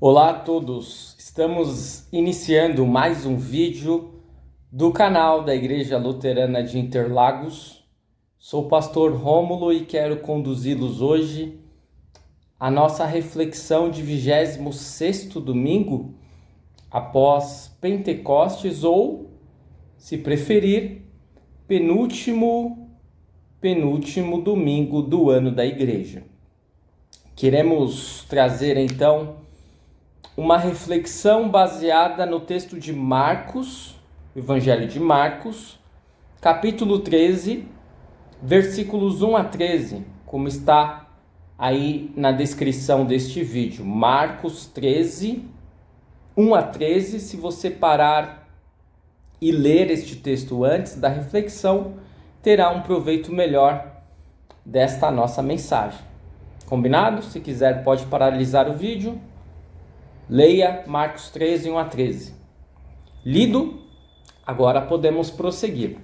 Olá a todos, estamos iniciando mais um vídeo do canal da Igreja Luterana de Interlagos. Sou o pastor Rômulo e quero conduzi-los hoje à nossa reflexão de 26º domingo após Pentecostes, ou, se preferir, penúltimo domingo do ano da Igreja. Queremos trazer então uma reflexão baseada no texto de Marcos, Evangelho de Marcos, capítulo 13, versículos 1 a 13, como está aí na descrição deste vídeo. Marcos 13, 1 a 13, se você parar e ler este texto antes da reflexão, terá um proveito melhor desta nossa mensagem. Combinado? Se quiser pode paralisar o vídeo. Leia Marcos 13, 1 a 13. Lido, agora podemos prosseguir.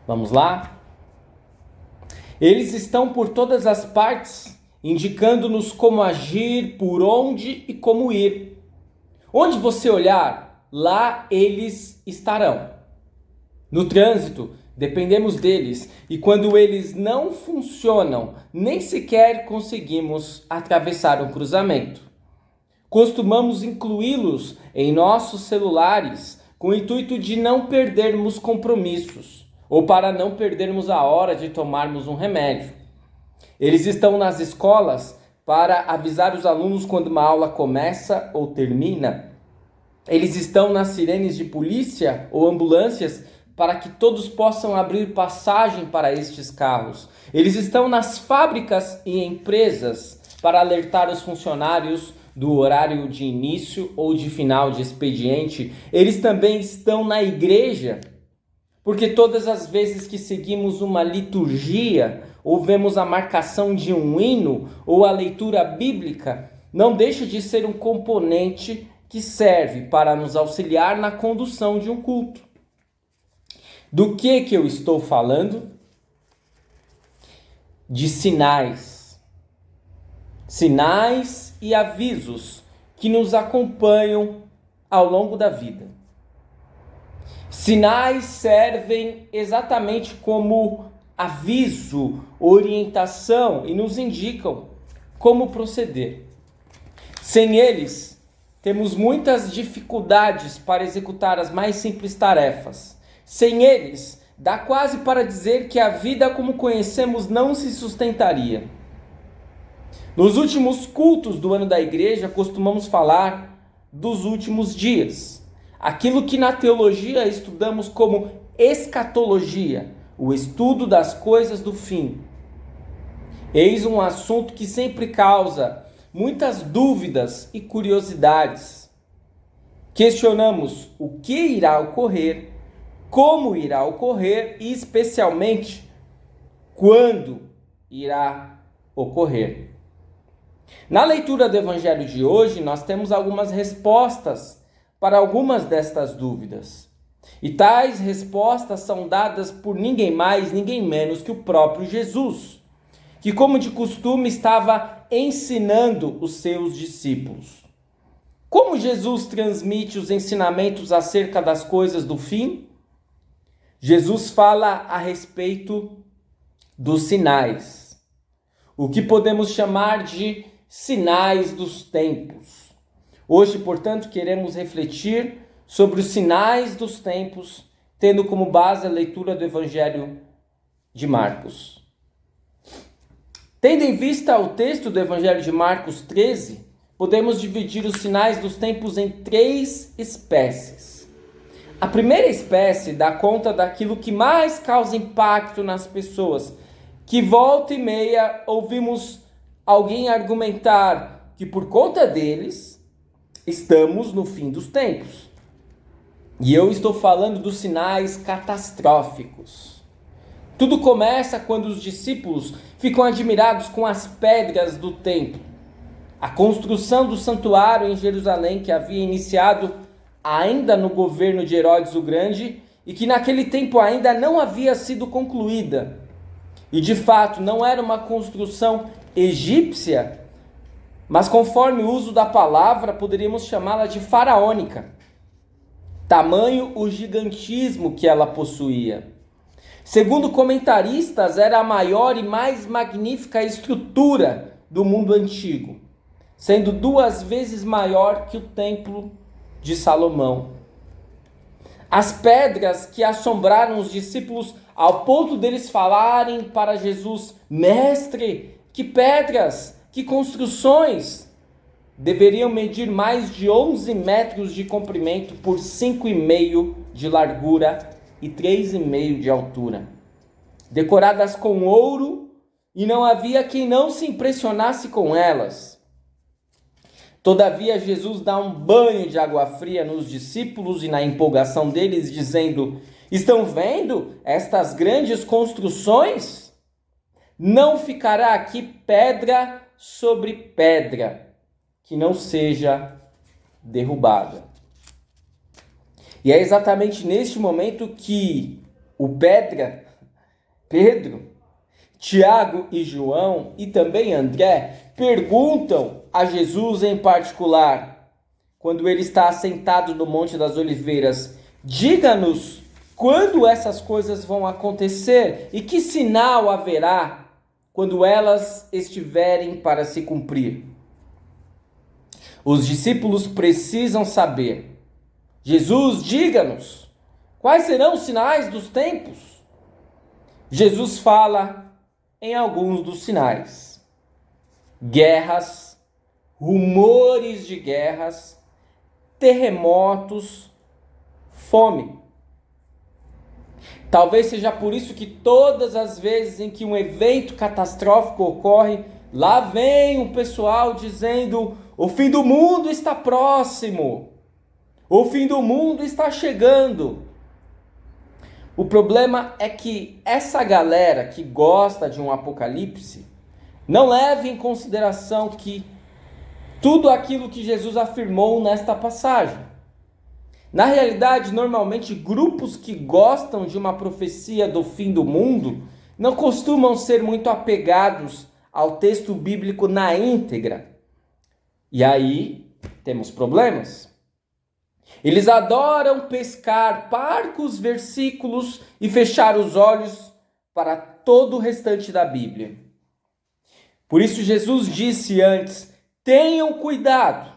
Vamos lá? Eles estão por todas as partes, indicando-nos como agir, por onde e como ir. Onde você olhar, lá eles estarão. No trânsito, dependemos deles, e quando eles não funcionam, nem sequer conseguimos atravessar um cruzamento. Costumamos incluí-los em nossos celulares com o intuito de não perdermos compromissos ou para não perdermos a hora de tomarmos um remédio. Eles estão nas escolas para avisar os alunos quando uma aula começa ou termina. Eles estão nas sirenes de polícia ou ambulâncias para que todos possam abrir passagem para estes carros. Eles estão nas fábricas e empresas para alertar os funcionários do horário de início ou de final de expediente. Eles também estão na igreja, porque todas as vezes que seguimos uma liturgia ou vemos a marcação de um hino ou a leitura bíblica, não deixa de ser um componente que serve para nos auxiliar na condução de um culto. Do que eu estou falando? De sinais. Sinais e avisos que nos acompanham ao longo da vida. Sinais servem exatamente como aviso, orientação e nos indicam como proceder. Sem eles, temos muitas dificuldades para executar as mais simples tarefas. Sem eles, dá quase para dizer que a vida como conhecemos não se sustentaria. Nos últimos cultos do ano da igreja, costumamos falar dos últimos dias. Aquilo que na teologia estudamos como escatologia, o estudo das coisas do fim. Eis um assunto que sempre causa muitas dúvidas e curiosidades. Questionamos o que irá ocorrer, como irá ocorrer e, especialmente, quando irá ocorrer. Na leitura do Evangelho de hoje, nós temos algumas respostas para algumas destas dúvidas. E tais respostas são dadas por ninguém mais, ninguém menos que o próprio Jesus, que, como de costume, estava ensinando os seus discípulos. Como Jesus transmite os ensinamentos acerca das coisas do fim? Jesus fala a respeito dos sinais, o que podemos chamar de sinais dos tempos. Hoje, portanto, queremos refletir sobre os sinais dos tempos, tendo como base a leitura do Evangelho de Marcos. Tendo em vista o texto do Evangelho de Marcos 13, podemos dividir os sinais dos tempos em 3 espécies. A primeira espécie dá conta daquilo que mais causa impacto nas pessoas, que volta e meia ouvimos alguém argumentar que por conta deles estamos no fim dos tempos. E eu estou falando dos sinais catastróficos. Tudo começa quando os discípulos ficam admirados com as pedras do templo. A construção do santuário em Jerusalém, que havia iniciado ainda no governo de Herodes o Grande e que naquele tempo ainda não havia sido concluída. E de fato não era uma construção egípcia, mas conforme o uso da palavra, poderíamos chamá-la de faraônica. Tamanho o gigantismo que ela possuía. Segundo comentaristas, era a maior e mais magnífica estrutura do mundo antigo, sendo 2 vezes maior que o Templo de Salomão. As pedras que assombraram os discípulos ao ponto deles falarem para Jesus: Mestre, que pedras, que construções! Deveriam medir mais de 11 metros de comprimento por 5,5 de largura e 3,5 de altura. Decoradas com ouro, e não havia quem não se impressionasse com elas. Todavia, Jesus dá um banho de água fria nos discípulos e na empolgação deles, dizendo: Estão vendo estas grandes construções? Não ficará aqui pedra sobre pedra que não seja derrubada. E é exatamente neste momento que o Pedro, Tiago e João e também André perguntam a Jesus em particular, quando ele está assentado no Monte das Oliveiras: diga-nos quando essas coisas vão acontecer e que sinal haverá quando elas estiverem para se cumprir. Os discípulos precisam saber. Jesus, diga-nos, quais serão os sinais dos tempos? Jesus fala em alguns dos sinais: guerras, rumores de guerras, terremotos, fome. Talvez seja por isso que todas as vezes em que um evento catastrófico ocorre, lá vem o pessoal dizendo: o fim do mundo está próximo, o fim do mundo está chegando. O problema é que essa galera que gosta de um apocalipse não leva em consideração que tudo aquilo que Jesus afirmou nesta passagem. Na realidade, normalmente grupos que gostam de uma profecia do fim do mundo não costumam ser muito apegados ao texto bíblico na íntegra. E aí temos problemas. Eles adoram pescar parcos versículos e fechar os olhos para todo o restante da Bíblia. Por isso Jesus disse antes: tenham cuidado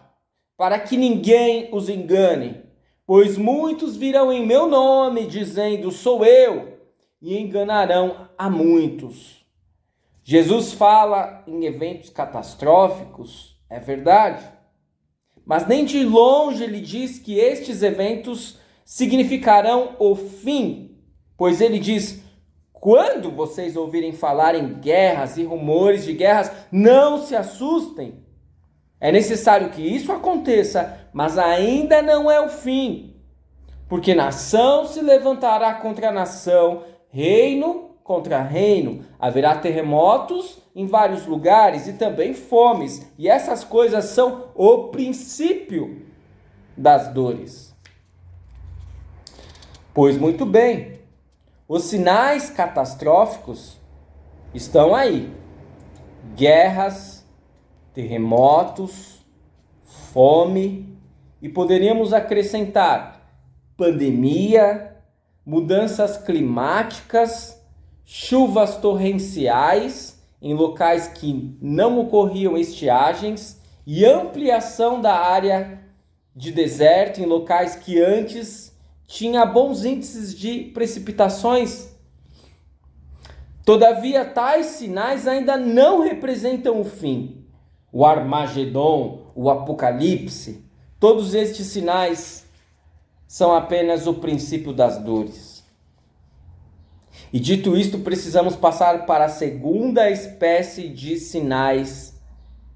para que ninguém os engane, pois muitos virão em meu nome dizendo: sou eu, e enganarão a muitos. Jesus fala em eventos catastróficos, é verdade, mas nem de longe ele diz que estes eventos significarão o fim, pois ele diz: quando vocês ouvirem falar em guerras e rumores de guerras, não se assustem. É necessário que isso aconteça, mas ainda não é o fim, porque nação se levantará contra nação, reino contra reino, haverá terremotos em vários lugares e também fomes, e essas coisas são o princípio das dores. Pois muito bem, os sinais catastróficos estão aí: guerras, terremotos, fome, e poderíamos acrescentar pandemia, mudanças climáticas, chuvas torrenciais em locais que não ocorriam estiagens e ampliação da área de deserto em locais que antes tinha bons índices de precipitações. Todavia, tais sinais ainda não representam o fim. O Armagedon, o Apocalipse, todos estes sinais são apenas o princípio das dores. E dito isto, precisamos passar para a segunda espécie de sinais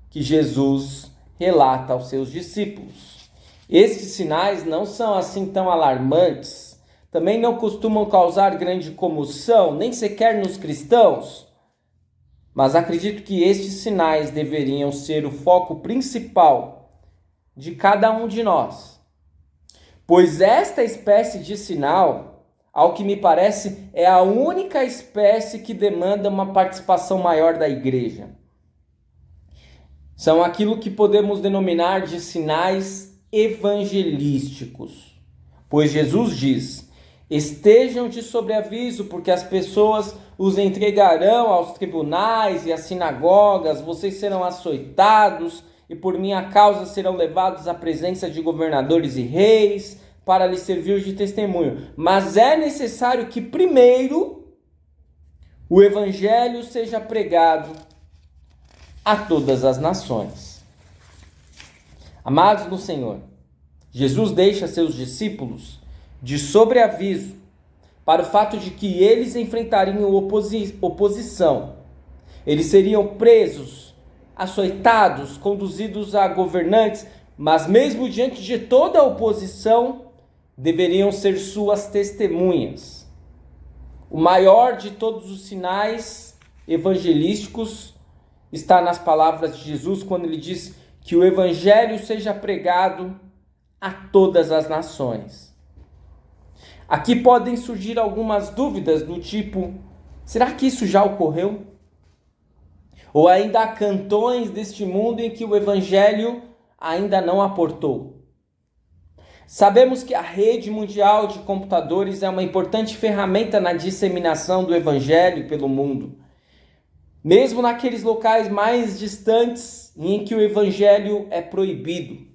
que Jesus relata aos seus discípulos. Estes sinais não são assim tão alarmantes, também não costumam causar grande comoção, nem sequer nos cristãos, mas acredito que estes sinais deveriam ser o foco principal de cada um de nós, pois esta espécie de sinal, ao que me parece, é a única espécie que demanda uma participação maior da igreja. São aquilo que podemos denominar de sinais evangelísticos. Pois Jesus diz: estejam de sobreaviso, porque as pessoas os entregarão aos tribunais e às sinagogas, vocês serão açoitados e por minha causa serão levados à presença de governadores e reis para lhes servir de testemunho. Mas é necessário que primeiro o evangelho seja pregado a todas as nações. Amados no Senhor, Jesus deixa seus discípulos de sobreaviso para o fato de que eles enfrentariam oposição. Eles seriam presos, açoitados, conduzidos a governantes, mas mesmo diante de toda a oposição, deveriam ser suas testemunhas. O maior de todos os sinais evangelísticos está nas palavras de Jesus, quando ele diz que o evangelho seja pregado a todas as nações. Aqui podem surgir algumas dúvidas do tipo: será que isso já ocorreu? Ou ainda há cantões deste mundo em que o evangelho ainda não aportou? Sabemos que a rede mundial de computadores é uma importante ferramenta na disseminação do evangelho pelo mundo, mesmo naqueles locais mais distantes em que o evangelho é proibido.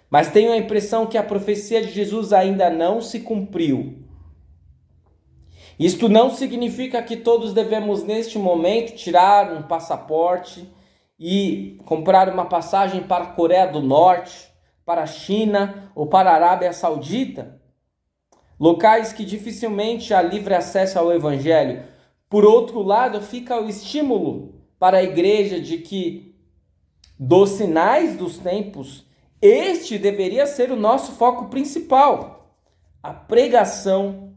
Mas tenho a impressão que a profecia de Jesus ainda não se cumpriu. Isto não significa que todos devemos, neste momento, tirar um passaporte e comprar uma passagem para a Coreia do Norte, para a China ou para a Arábia Saudita, locais que dificilmente há livre acesso ao Evangelho. Por outro lado, fica o estímulo para a igreja de que, dos sinais dos tempos, este deveria ser o nosso foco principal, a pregação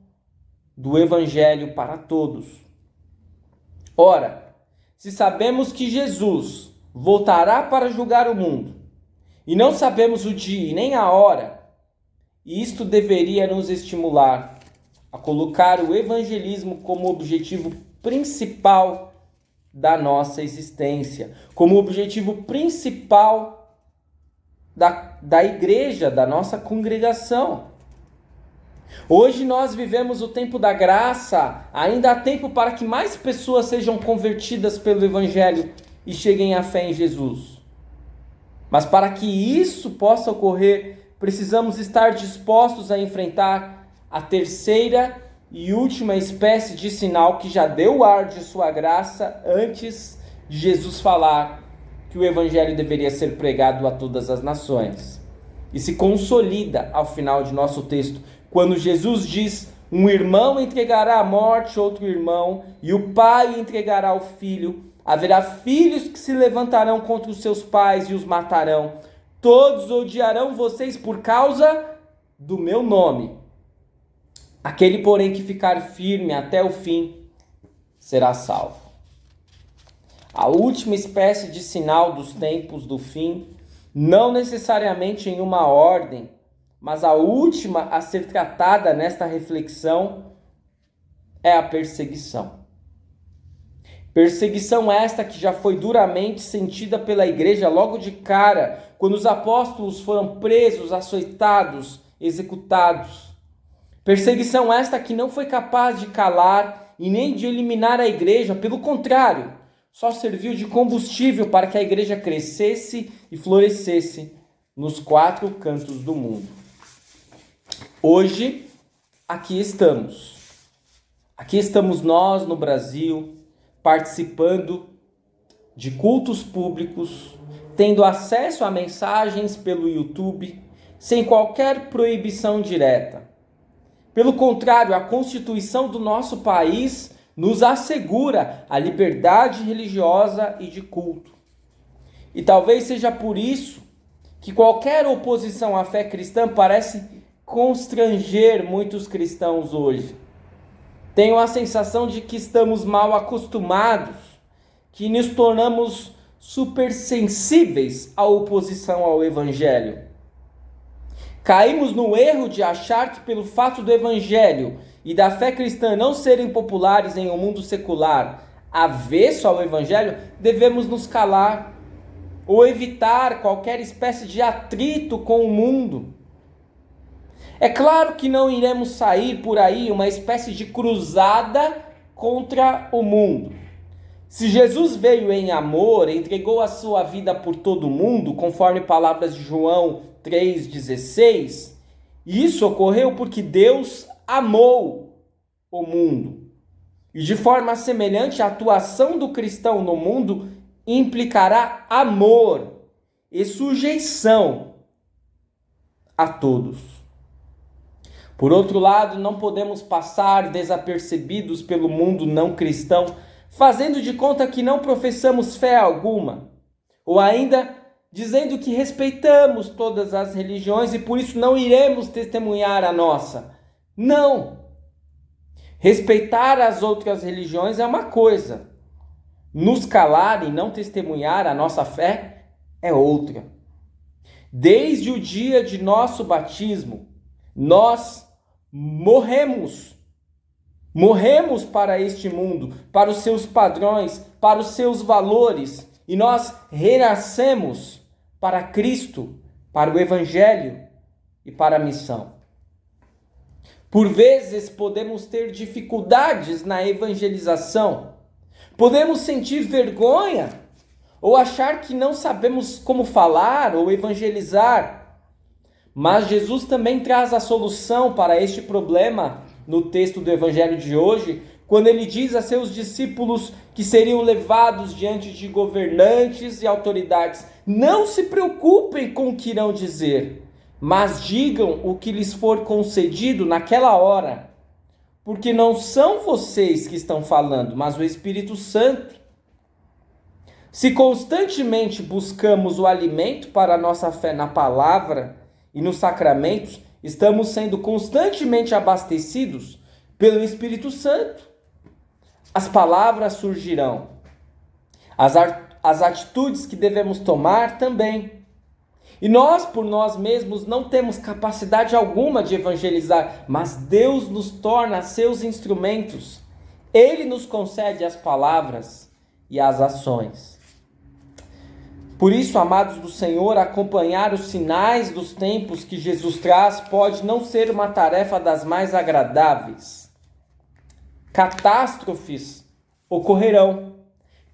do Evangelho para todos. Ora, se sabemos que Jesus voltará para julgar o mundo, e não sabemos o dia e nem a hora, isto deveria nos estimular a colocar o evangelismo como objetivo principal da nossa existência, como objetivo principal da igreja, da nossa congregação. Hoje nós vivemos o tempo da graça, ainda há tempo para que mais pessoas sejam convertidas pelo Evangelho e cheguem à fé em Jesus. Mas para que isso possa ocorrer, precisamos estar dispostos a enfrentar a terceira e última espécie de sinal que já deu o ar de sua graça antes de Jesus falar que o evangelho deveria ser pregado a todas as nações. E se consolida ao final de nosso texto, quando Jesus diz: um irmão entregará à morte outro irmão, e o pai entregará ao filho. Haverá filhos que se levantarão contra os seus pais e os matarão. Todos odiarão vocês por causa do meu nome. Aquele, porém, que ficar firme até o fim, será salvo. A última espécie de sinal dos tempos do fim, não necessariamente em uma ordem, mas a última a ser tratada nesta reflexão é a perseguição. Perseguição esta que já foi duramente sentida pela igreja logo de cara, quando os apóstolos foram presos, açoitados, executados. Perseguição esta que não foi capaz de calar e nem de eliminar a igreja, pelo contrário, só serviu de combustível para que a igreja crescesse e florescesse nos 4 cantos do mundo. Hoje, aqui estamos. Aqui estamos nós no Brasil, participando de cultos públicos, tendo acesso a mensagens pelo YouTube, sem qualquer proibição direta. Pelo contrário, a Constituição do nosso país nos assegura a liberdade religiosa e de culto. E talvez seja por isso que qualquer oposição à fé cristã parece constranger muitos cristãos hoje. Tenho a sensação de que estamos mal acostumados, que nos tornamos supersensíveis à oposição ao Evangelho. Caímos no erro de achar que pelo fato do Evangelho e da fé cristã não serem populares em um mundo secular avesso ao Evangelho, devemos nos calar ou evitar qualquer espécie de atrito com o mundo. É claro que não iremos sair por aí uma espécie de cruzada contra o mundo. Se Jesus veio em amor, entregou a sua vida por todo mundo, conforme palavras de João 3,16, isso ocorreu porque Deus amou o mundo. E de forma semelhante, a atuação do cristão no mundo implicará amor e sujeição a todos. Por outro lado, não podemos passar desapercebidos pelo mundo não cristão, fazendo de conta que não professamos fé alguma, ou ainda dizendo que respeitamos todas as religiões e por isso não iremos testemunhar a nossa. Não! Respeitar as outras religiões é uma coisa. Nos calar e não testemunhar a nossa fé é outra. Desde o dia de nosso batismo, nós morremos para este mundo, para os seus padrões, para os seus valores, e nós renascemos para Cristo, para o Evangelho e para a missão. Por vezes podemos ter dificuldades na evangelização, podemos sentir vergonha ou achar que não sabemos como falar ou evangelizar, mas Jesus também traz a solução para este problema no texto do Evangelho de hoje, quando ele diz a seus discípulos que seriam levados diante de governantes e autoridades: não se preocupem com o que irão dizer, mas digam o que lhes for concedido naquela hora, porque não são vocês que estão falando, mas o Espírito Santo. Se constantemente buscamos o alimento para a nossa fé na palavra e nos sacramentos, estamos sendo constantemente abastecidos pelo Espírito Santo. As palavras surgirão. As atitudes que devemos tomar também. E nós, por nós mesmos, não temos capacidade alguma de evangelizar, mas Deus nos torna seus instrumentos. Ele nos concede as palavras e as ações. Por isso, amados do Senhor, acompanhar os sinais dos tempos que Jesus traz pode não ser uma tarefa das mais agradáveis. Catástrofes ocorrerão,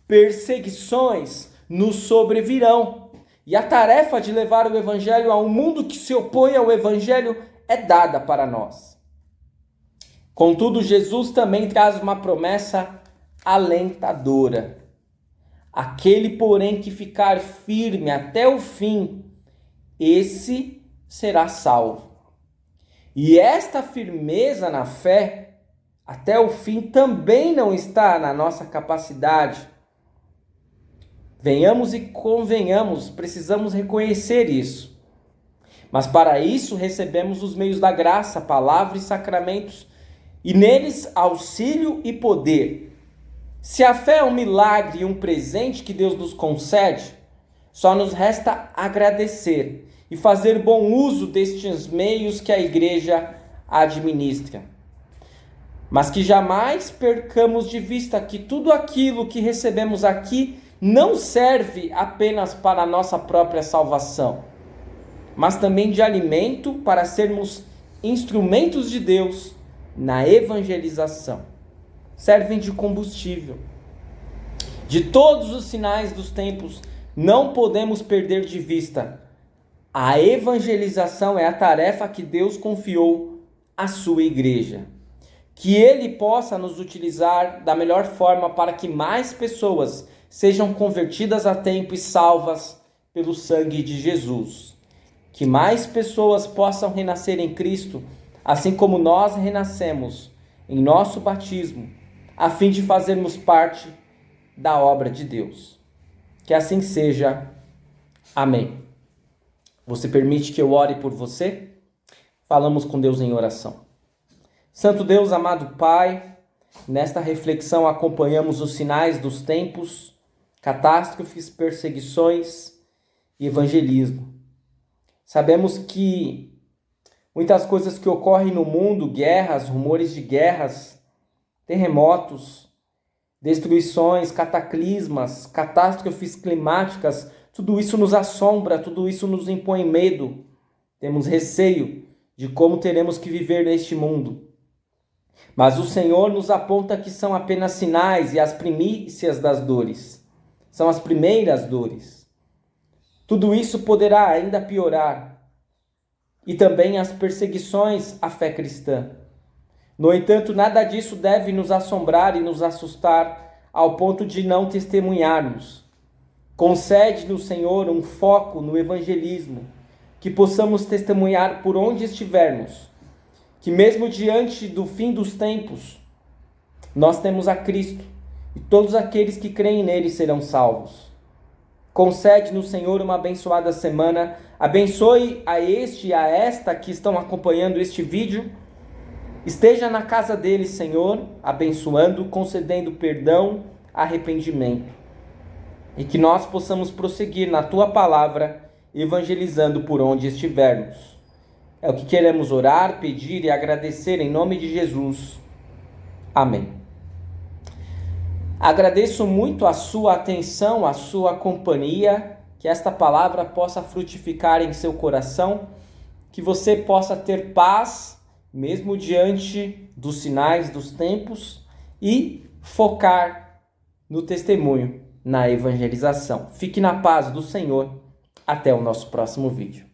perseguições nos sobrevirão, e a tarefa de levar o Evangelho a um mundo que se opõe ao Evangelho é dada para nós. Contudo, Jesus também traz uma promessa alentadora. Aquele, porém, que ficar firme até o fim, esse será salvo. E esta firmeza na fé, até o fim, também não está na nossa capacidade. Venhamos e convenhamos, precisamos reconhecer isso. Mas para isso recebemos os meios da graça, palavra e sacramentos, e neles auxílio e poder. Se a fé é um milagre e um presente que Deus nos concede, só nos resta agradecer e fazer bom uso destes meios que a igreja administra. Mas que jamais percamos de vista que tudo aquilo que recebemos aqui não serve apenas para a nossa própria salvação, mas também de alimento para sermos instrumentos de Deus na evangelização. Servem de combustível. De todos os sinais dos tempos, não podemos perder de vista: a evangelização é a tarefa que Deus confiou à sua igreja. Que Ele possa nos utilizar da melhor forma para que mais pessoas sejam convertidas a tempo e salvas pelo sangue de Jesus. Que mais pessoas possam renascer em Cristo, assim como nós renascemos em nosso batismo, a fim de fazermos parte da obra de Deus. Que assim seja. Amém. Você permite que eu ore por você? Falamos com Deus em oração. Santo Deus, amado Pai, nesta reflexão acompanhamos os sinais dos tempos, catástrofes, perseguições e evangelismo. Sabemos que muitas coisas que ocorrem no mundo, guerras, rumores de guerras, terremotos, destruições, cataclismas, catástrofes climáticas, tudo isso nos assombra, tudo isso nos impõe medo. Temos receio de como teremos que viver neste mundo. Mas o Senhor nos aponta que são apenas sinais e as primícias das dores. São as primeiras dores. Tudo isso poderá ainda piorar. E também as perseguições à fé cristã. No entanto, nada disso deve nos assombrar e nos assustar ao ponto de não testemunharmos. Concede-nos, Senhor, um foco no evangelismo, que possamos testemunhar por onde estivermos, que mesmo diante do fim dos tempos, nós temos a Cristo e todos aqueles que creem nele serão salvos. Concede-nos, Senhor, uma abençoada semana. Abençoe a este e a esta que estão acompanhando este vídeo. Esteja na casa deles, Senhor, abençoando, concedendo perdão, arrependimento. E que nós possamos prosseguir na Tua palavra, evangelizando por onde estivermos. É o que queremos orar, pedir e agradecer em nome de Jesus. Amém. Agradeço muito a sua atenção, a sua companhia, que esta palavra possa frutificar em seu coração, que você possa ter paz, mesmo diante dos sinais dos tempos, e focar no testemunho, na evangelização. Fique na paz do Senhor. Até o nosso próximo vídeo.